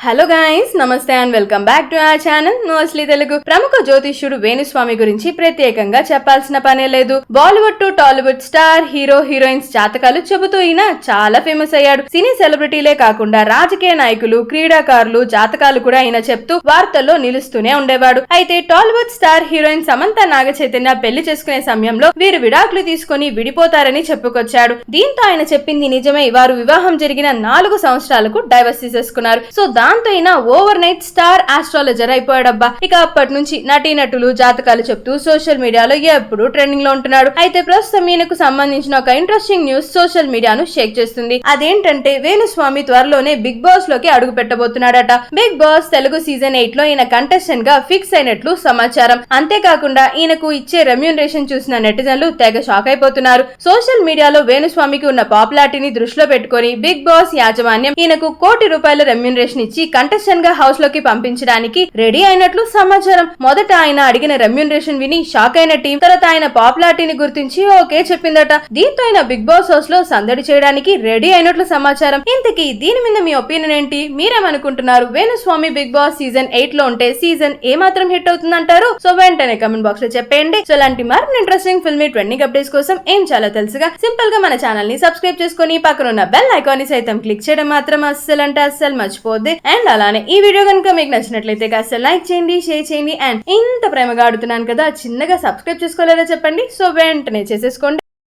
Hello guys, నమస్తే and welcome back to our channel mostly Telugu. ప్రముఖ జ్యోతిష్యుడు వేణుస్వామి గురించి ప్రత్యేకంగా చెప్పాల్సిన పనే లేదు. Bollywood to Tollywood star hero heroines జాతకాలు చెబుతూ ఈయన చాలా ఫేమస్ అయ్యాడు. సినీ సెలబ్రిటీలే కాకుండా రాజకీయ నాయకులు, క్రీడాకారులు జాతకాలు కూడా ఈయన చెప్తూ వార్తల్లో నిలుస్తూనే ఉండేవాడు. అయితే టాలీవుడ్ స్టార్ హీరోయిన్ సమంత నాగచైతన్య పెళ్లి చేసుకునే సమయంలో వీరు విడాకులు తీసుకుని విడిపోతారని చెప్పుకొచ్చాడు. దీంతో ఆయన చెప్పింది నిజమై వారు వివాహం జరిగిన 4 సంవత్సరాలకు డైవర్స్ తీసేసుకున్నారు. సో దాంతో ఈయన ఓవర్ నైట్ స్టార్ ఆస్ట్రాలజర్ అయిపోయాడబ్బా. ఇక అప్పటి నుంచి నటీనటులు జాతకాలు చెప్తూ సోషల్ మీడియాలో ఎప్పుడు ట్రెండింగ్ లో ఉంటున్నాడు. అయితే ప్రస్తుతం ఈయనకు సంబంధించిన ఒక ఇంట్రెస్టింగ్ న్యూస్ సోషల్ మీడియాను షేక్ చేస్తుంది. అదేంటంటే వేణుస్వామి త్వరలోనే బిగ్ బాస్ లోకి అడుగు పెట్టబోతున్నాడట. బిగ్ బాస్ తెలుగు సీజన్ 8 లో ఈయన కంటెస్టెంట్ గా ఫిక్స్ అయినట్లు సమాచారం. అంతేకాకుండా ఈయనకు ఇచ్చే రెమ్యూనరేషన్ చూసిన నెటిజన్లు తెగ షాక్ అయిపోతున్నారు. సోషల్ మీడియాలో వేణుస్వామికి ఉన్న పాపులారిటీని దృష్టిలో పెట్టుకుని బిగ్ బాస్ యాజమాన్యం ఈయనకు ₹1 కోటి రెమ్యూనరేషన్ ఇచ్చి కంటెస్టెంట్ గా హౌస్ లోకి పంపించడానికి రెడీ అయినట్లు సమాచారం. మొదట ఆయన అడిగిన రెమ్యూనరేషన్ విని షాక్ అయిన టీం తర్వాత ఆయన పాపులారిటీని గుర్తించి ఓకే చెప్పిందట. దీంతో ఆయన బిగ్ బాస్ హౌస్ లో సందడి చేయడానికి రెడీ అయినట్లు సమాచారం. ఇంతకీ దీని మీద మీ ఒపీనియన్ ఏంటి? మీరేమనుకుంటున్నారు? వేణుస్వామి బిగ్ బాస్ సీజన్ 8 లో ఉంటే సీజన్ ఏ మాత్రం హిట్ అవుతుందంటారు? సో వెంటనే కమెంట్ బాక్స్ లో చెప్పండి. సో ఇలాంటి మరిన్ని ఇంట్రెస్టింగ్ ఫిల్మీ ట్రెండింగ్ అప్డేట్స్ కోసం ఏం చాలా తెలుసుగా సింపుల్ గా మన ఛానల్ ని సబ్స్క్రైబ్ చేసుకుని పక్కన ఉన్న బెల్ ఐకాన్ ని సైతం క్లిక్ చేయడం మాత్రం అస్సలు మర్చిపోద్ది. అండ్ అలానే ఈ వీడియో కనుక మీకు నచ్చినట్లయితే కాస్త లైక్ చేయండి, షేర్ చేయండి. అండ్ ఇంత ప్రేమగా ఆడుతున్నాను కదా, చిన్నగా సబ్స్క్రైబ్ చేసుకోలేదా చెప్పండి. సో వెంటనే చేసేసుకోండి.